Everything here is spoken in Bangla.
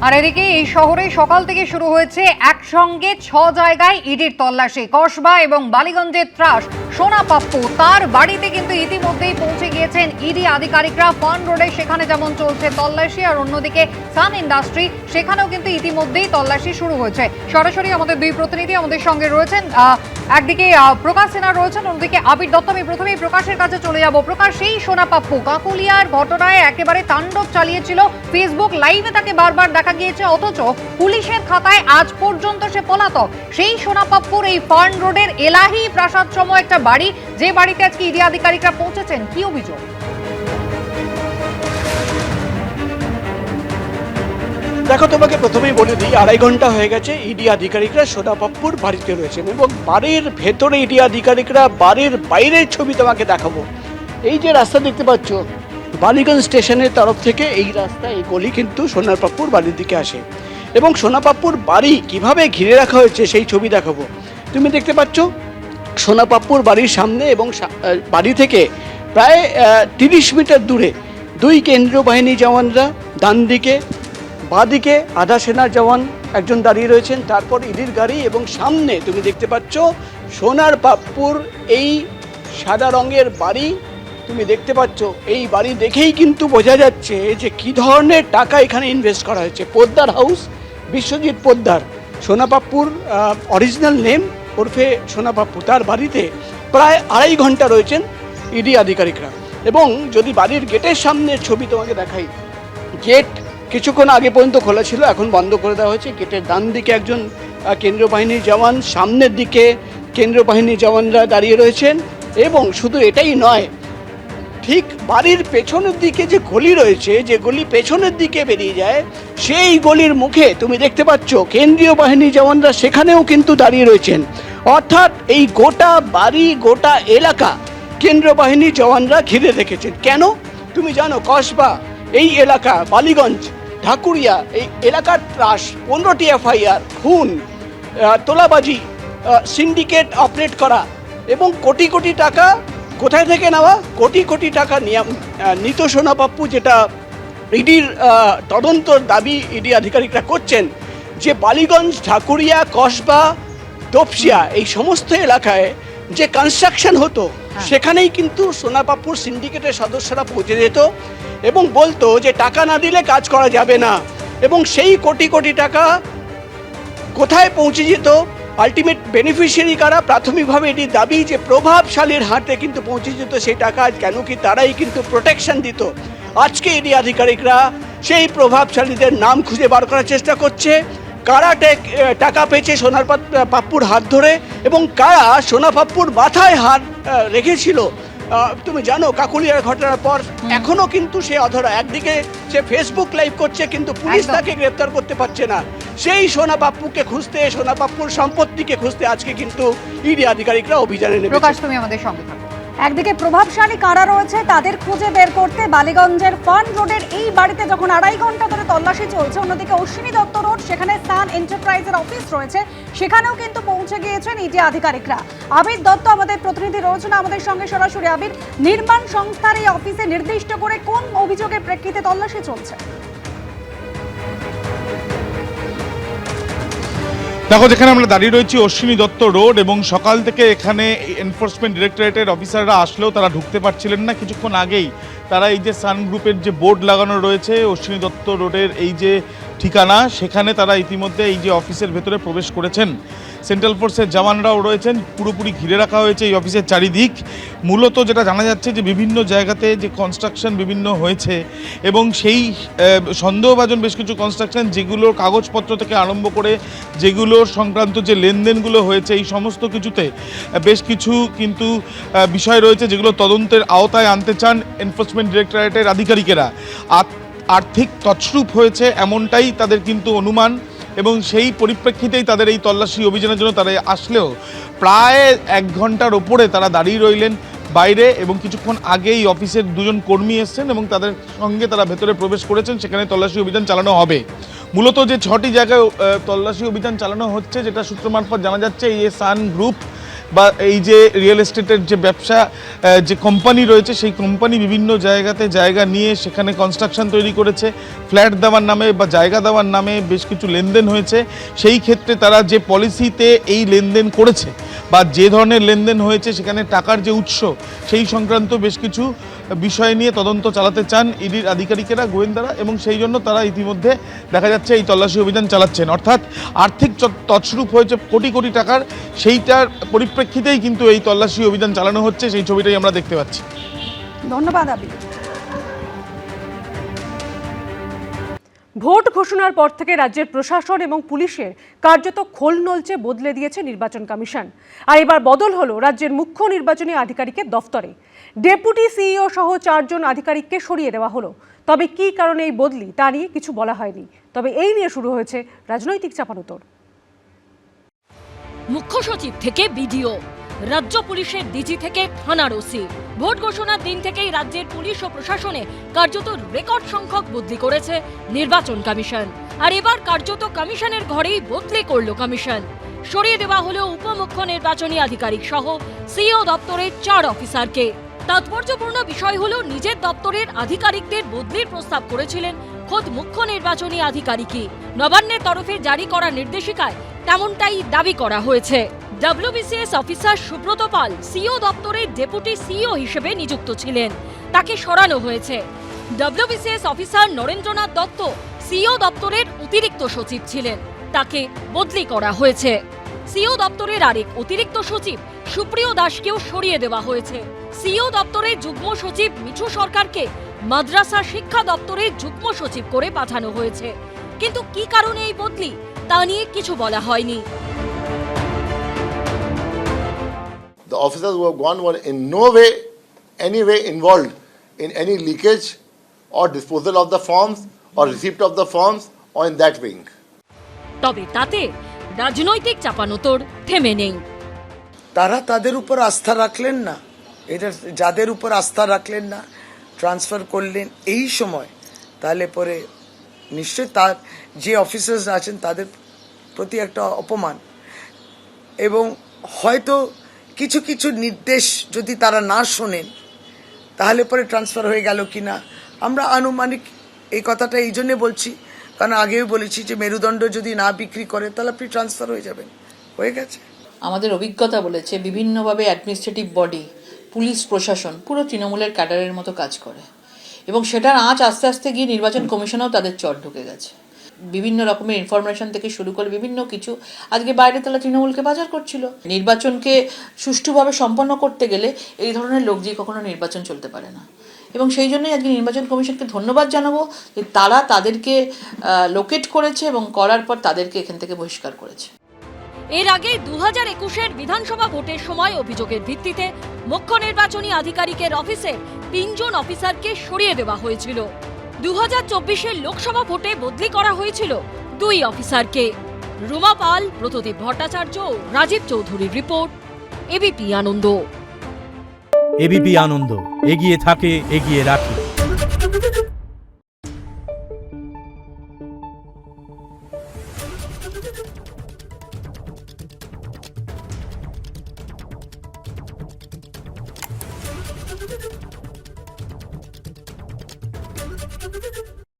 আর এদিকে এই শহরে সকাল থেকে শুরু হয়েছে একসঙ্গে 6 জায়গায় ইডির তল্লাশি। কসবা এবং বালিগঞ্জের ত্রাস সোনা পাপ্পু, তার বাড়িতে কিন্তু ইতিমধ্যেই পৌঁছে গিয়েছেন ইডি আধিকারিকরা। ফান রোডে সেখানে যেমন চলছে তল্লাশি, আর অন্যদিকে সান ইন্ডাস্ট্রি সেখানেও কিন্তু ইতিমধ্যেই তল্লাশি শুরু হয়েছে। সরাসরি আমাদের দুই প্রতিনিধি আমাদের সঙ্গে রয়েছেন, একদিকে প্রকাশ সিনহা রয়েছেন, অন্যদিকে আবির দত্ত। আমি প্রথমেই প্রকাশের কাছে চলে যাব। প্রকাশ, সেই সোনা পাপ্পু কাকুলিয়ার ঘটনায় একেবারে তাণ্ডব চালিয়েছিল, ফেসবুক লাইভে তাকে বারবার দেখা গিয়েছে, অথচ পুলিশের খাতায় আজ পর্যন্ত সে পলাতক। সেই সোনা পাপ্পুর এই ফার্ন রোডের এলাহি প্রাসাদ সম একটা বাড়ি, যে বাড়িতে আজকে ইডি আধিকারিকরা পৌঁছেছেন, কি অভিযোগ? দেখো, তোমাকে প্রথমেই বলে দিই, 2.5 ঘন্টা হয়ে গেছে ইডি আধিকারিকরা সোনা পাপ্পুর বাড়িতে রয়েছেন, এবং বাড়ির ভেতরে ইডি আধিকারিকরা, বাড়ির বাইরের ছবি তোমাকে দেখাবো। এই যে রাস্তা দেখতে পাচ্ছ, বালিগঞ্জ স্টেশনের তরফ থেকে এই রাস্তা, এই গলি কিন্তু সোনা পাপ্পুর বাড়ির দিকে আসে, এবং সোনা পাপ্পুর বাড়ি কিভাবে ঘিরে রাখা হয়েছে সেই ছবি দেখাবো। তুমি দেখতে পাচ্ছ সোনা পাপ্পুর বাড়ির সামনে এবং বাড়ি থেকে প্রায় 30 মিটার দূরে 2 কেন্দ্রীয় বাহিনী জওয়ানরা ডান দিকে, বাঁদিকে আধা সেনার জওয়ান একজন দাঁড়িয়ে রয়েছেন, তারপর ইডির গাড়ি, এবং সামনে তুমি দেখতে পাচ্ছ সোনার পাপ্পুর এই সাদা রঙের বাড়ি। তুমি দেখতে পাচ্ছ এই বাড়ি দেখেই কিন্তু বোঝা যাচ্ছে যে কি ধরনের টাকা এখানে ইনভেস্ট করা হয়েছে। পোদ্দার হাউস, বিশ্বজিৎ পোদ্দার, সোনা পাপ্পুর অরিজিনাল নেম ওরফে সোনা পাপ্পু, তার বাড়িতে প্রায় 2.5 ঘন্টা রয়েছেন ইডি আধিকারিকরা। এবং যদি বাড়ির গেটের সামনের ছবি তোমাকে দেখাই, গেট কিছুক্ষণ আগে পর্যন্ত খোলা ছিল, এখন বন্ধ করে দেওয়া হয়েছে। গেটের ডান দিকে একজন কেন্দ্রীয় বাহিনীর জওয়ান, সামনের দিকে কেন্দ্রীয় বাহিনীর জওয়ানরা দাঁড়িয়ে রয়েছেন। এবং শুধু এটাই নয়, ঠিক বাড়ির পেছনের দিকে যে গলি রয়েছে, যে গলি পেছনের দিকে বেরিয়ে যায়, সেই গলির মুখে তুমি দেখতে পাচ্ছ কেন্দ্রীয় বাহিনী জওয়ানরা সেখানেও কিন্তু দাঁড়িয়ে রয়েছেন। অর্থাৎ এই গোটা বাড়ি, গোটা এলাকা কেন্দ্রীয় বাহিনী জওয়ানরা ঘিরে রেখেছেন। কেন তুমি জানো? কসবা এই এলাকা, বালিগঞ্জ, ঢাকুরিয়া এই এলাকার ত্রাস, 15টি এফআইআর, খুন, তোলাবাজি, সিন্ডিকেট অপারেট করা, এবং কোটি কোটি টাকা কোথায় থেকে নেওয়া, কোটি কোটি টাকা নিত সোনা পাপ্পু। যেটা ইডির তদন্তর দাবি ইডি আধিকারিকরা করছেন, যে বালিগঞ্জ, ঢাকুরিয়া, কসবা, তপসিয়া এই সমস্ত এলাকায় যে কনস্ট্রাকশন হতো, সেখানেই কিন্তু সোনা পাপ্পুর সিন্ডিকেটের সদস্যরা পৌঁছে যেত এবং বলতো যে টাকা না দিলে কাজ করা যাবে না। এবং সেই কোটি কোটি টাকা কোথায় পৌঁছে যেত, আলটিমেট বেনিফিশিয়ারি কারা? প্রাথমিকভাবে এটি দাবি যে প্রভাবশালীর হাতে কিন্তু পৌঁছে যেত সেই টাকা। কেন কি তারাই কিন্তু প্রোটেকশন দিত। আজকে ইডি আধিকারিকরা সেই প্রভাবশালীদের নাম খুঁজে বার করার চেষ্টা করছে। কারা টাকা পেয়েছে সোনার পাপ্পুর হাত ধরে, এবং কারা সোনা পাপ্পুর মাথায় হাত রেখেছিল। তুমি জানো, কাকুলিয়ার ঘটনার পর এখনো কিন্তু সে অধরা। একদিকে সে ফেসবুক লাইভ করছে, কিন্তু পুলিশ তাকে গ্রেপ্তার করতে পারছে না। সেই সোনা পাপ্পুকে খুঁজতে, সোনা পাপ্পুর সম্পত্তিকে খুঁজতে আজকে কিন্তু ইডি আধিকারিকরা অভিযানে নেমেছে। প্রকাশ, তুমি আমাদের সঙ্গে থাকো। একদিকে প্রভাবশালী কারা রয়েছে তাদের খুঁজে বের করতে বালিগঞ্জের ফার্ন রোডের এই বাড়িতে যখন 2.5 ঘন্টা ধরে তল্লাশি চলছে, অন্যদিকে অশ্বিনী দত্ত রোড, সেখানে সান এন্টারপ্রাইজের অফিস রয়েছে, সেখানেও কিন্তু পৌঁছে গিয়েছেন ইডি আধিকারিকরা। আবির দত্ত আমাদের প্রতিনিধি রয়েছেন আমাদের সঙ্গে সরাসরি। আবির, নির্মাণ সংস্থার এই অফিসে নির্দিষ্ট করে কোন অভিযোগের প্রেক্ষিতে তল্লাশি চলছে? দেখো, যেখানে আমরা দাঁড়িয়ে রয়েছি অশ্বিনী দত্ত রোড, এবং সকাল থেকে এখানে এনফোর্সমেন্ট ডিরেক্টরেটের অফিসাররা আসলেও তারা ঢুকতে পারছিলেন না। কিছুক্ষণ আগেই তারা এই যে সান গ্রুপের যে বোর্ড লাগানো রয়েছে অশ্বিনী দত্ত রোডের এই যে ঠিকানা, সেখানে তারা ইতিমধ্যে এই যে অফিসের ভেতরে প্রবেশ করেছেন। সেন্ট্রাল ফোর্সের জওয়ানরাও রয়েছেন, পুরোপুরি ঘিরে রাখা হয়েছে এই অফিসের চারিদিক। মূলত যেটা জানা যাচ্ছে যে বিভিন্ন জায়গাতে যে কনস্ট্রাকশন বিভিন্ন হয়েছে, এবং সেই সন্দেহভাজন বেশ কিছু কনস্ট্রাকশন যেগুলোর কাগজপত্র থেকে আরম্ভ করে যেগুলোর সংক্রান্ত যে লেনদেনগুলো হয়েছে, এই সমস্ত কিছুতে বেশ কিছু কিন্তু বিষয় রয়েছে যেগুলো তদন্তের আওতায় আনতে চান এনফোর্সমেন্ট ডিরেক্টরেটের আধিকারিকেরা। আর্থিক তছরূপ হয়েছে এমনটাই তাদের কিন্তু অনুমান, এবং সেই পরিপ্রেক্ষিতেই তাদের এই তল্লাশি অভিযানের জন্য তারা আসলেও প্রায় 1 ঘন্টার ওপরে তারা দাঁড়িয়ে রইলেন বাইরে। এবং কিছুক্ষণ আগেই অফিসের 2জন কর্মী এসছেন এবং তাদের সঙ্গে তারা ভেতরে প্রবেশ করেছেন। সেখানে তল্লাশি অভিযান চালানো হবে। মূলত যে 6টি জায়গায় তল্লাশি অভিযান চালানো হচ্ছে, যেটা সূত্র মারফত জানা যাচ্ছে, এই সান গ্রুপ বা এই যে রিয়েল এস্টেটের যে ব্যবসা যে কোম্পানি রয়েছে সেই কোম্পানি বিভিন্ন জায়গাতে জায়গা নিয়ে সেখানে কনস্ট্রাকশন তৈরি করেছে, ফ্ল্যাট দেওয়ার নামে বা জায়গা দেওয়ার নামে বেশ কিছু লেনদেন হয়েছে। সেই ক্ষেত্রে তারা যে পলিসিতে এই লেনদেন করেছে বা যে ধরনের লেনদেন হয়েছে সেখানে টাকার যে উৎস সেই সংক্রান্ত বেশ কিছু বিষয় নিয়ে তদন্ত চালাতে চান ইডির আধিকারিকেরা, গোয়েন্দারা, এবং সেই জন্য তারা ইতিমধ্যে দেখা যাচ্ছে এই তল্লাশি অভিযান চালাচ্ছেন। অর্থাৎ আর্থিক তছরূপ হয়েছে কোটি কোটি টাকার, সেইটার পরিপ্রেক্ষিতেই কিন্তু এই তল্লাশি অভিযান চালানো হচ্ছে, সেই ছবিটাই আমরা দেখতে পাচ্ছি। ধন্যবাদ আবি। ভোট ঘোষণার পর থেকে রাজ্যের প্রশাসন এবং পুলিশের কার্যত খোল নলচে বদলে দিয়েছে নির্বাচন কমিশন। আর এবার বদল হলো রাজ্যের মুখ্য নির্বাচনী আধিকারিকের দফতরে। ডেপুটি সিইও সহ 4 জন আধিকারিককে সরিয়ে দেওয়া হলো। তবে কী কারণে এই বদলি তা নিয়ে কিছু বলা হয়নি। তবে এই নিয়ে শুরু হয়েছে রাজনৈতিক চাপানোতর। মুখ্য সচিব থেকে বিডিও, রাজ্য পুলিশের ডিজি থেকে থানার ওসি, ভোট ঘোষণার দিন থেকেই রাজ্যের পুলিশ ও প্রশাসনে কার্যত রেকর্ড সংখ্যক বদলি করেছে নির্বাচন কমিশন। আর এবার কার্যত কমিশনের ঘরেই বদলি করল কমিশন। সরিয়ে দেওয়া হলো উপমুখ্য নির্বাচনী আধিকারিক সহ সিইও দপ্তরের 4 অফিসারকে। তাৎপর্যপূর্ণ বিষয় হলো নিজের দপ্তরের আধিকারিকদের বদলির প্রস্তাব করেছিলেন খোদ মুখ্য নির্বাচনী আধিকারিকই। নবান্নের তরফে জারি করা নির্দেশিকায় তেমনটাই দাবি করা হয়েছে। WBCS অফিসার সুব্রত পাল সিইও দপ্তরের ডেপুটি সিইও হিসেবে নিযুক্ত ছিলেন, তাকে সরানো হয়েছে। WBCS officer Narendranath Dutta CEO দপ্তরের অতিরিক্ত সচিব ছিলেন, তাকে বদলি করা হয়েছে। সিইও দপ্তরের আরেক অতিরিক্ত সচিব সুপ্রিয় দাসকেও সরিয়ে দেওয়া হয়েছে। সিইও দপ্তরের যুগ্ম সচিব মিঠু সরকারকে মাদ্রাসা শিক্ষা দপ্তরের যুগ্ম সচিব করে পাঠানো হয়েছে। কিন্তু কি কারণে এই বদলি তা নিয়ে কিছু বলা হয়নি। The officers who have gone were in no way, any way involved in any leakage or disposal of the forms or receipt of the forms or in that wing. তবে তাতে রাজনৈতিক চাপানোতর থেমে নেই। তারা তাদের উপর আস্থা রাখলেন না, এটা যাদের উপর আস্থা রাখলেন না ট্রান্সফার করলেন এই সময়, তাহলে পরে নিশ্চয় তার যে অফিসার্স আছেন তাদের প্রতি একটা অপমান। এবং হয়তো কিছু কিছু নির্দেশ যদি তারা না শোনেন তাহলে পরে ট্রান্সফার হয়ে গেল কিনা আমরা আনুমানিক এই কথাটা এই জন্যে বলছি, কারণ আগেও বলেছি যে মেরুদণ্ড যদি না বিক্রি করে তাহলে আপনি ট্রান্সফার হয়ে যাবেন, হয়ে গেছে। আমাদের অভিজ্ঞতা বলেছে বিভিন্নভাবে অ্যাডমিনিস্ট্রেটিভ বডি, পুলিশ প্রশাসন পুরো তৃণমূলের ক্যাডারের মতো কাজ করে, এবং সেটার আঁচ আস্তে আস্তে গিয়ে নির্বাচন কমিশনেও তাদের চট ঢুকে গেছে। বিভিন্ন রকমের ইনফরমেশন থেকে শুরু করে বিভিন্ন কিছু আজকে বাইরে তারা তৃণমূলকে বাজার করছিল। নির্বাচনকে সুষ্ঠুভাবে সম্পন্ন করতে গেলে এই ধরনের লোক দিয়ে কখনো নির্বাচন চলতে পারে না, এবং সেই জন্যই আজকে নির্বাচন কমিশনকে ধন্যবাদ জানাবো যে তারা তাদেরকে লোকেট করেছে এবং করার পর তাদেরকে এখান থেকে বহিষ্কার করেছে। এর আগে 2021-এর বিধানসভা ভোটের সময় অভিযোগের ভিত্তিতে মুখ্য নির্বাচনী আধিকারিকের অফিসে 3 জন অফিসারকে সরিয়ে দেওয়া হয়েছিল। 2024-এর লোকসভা ভোটে বদলি করা হয়েছিল 2 অফিসারকে। রুমা পাল, ব্রতদীপ ভট্টাচার্য, রাজীব চৌধুরীর রিপোর্ট, এবিপি আনন্দ। এবিপি আনন্দ, এগিয়ে থাকে, এগিয়ে রাখে।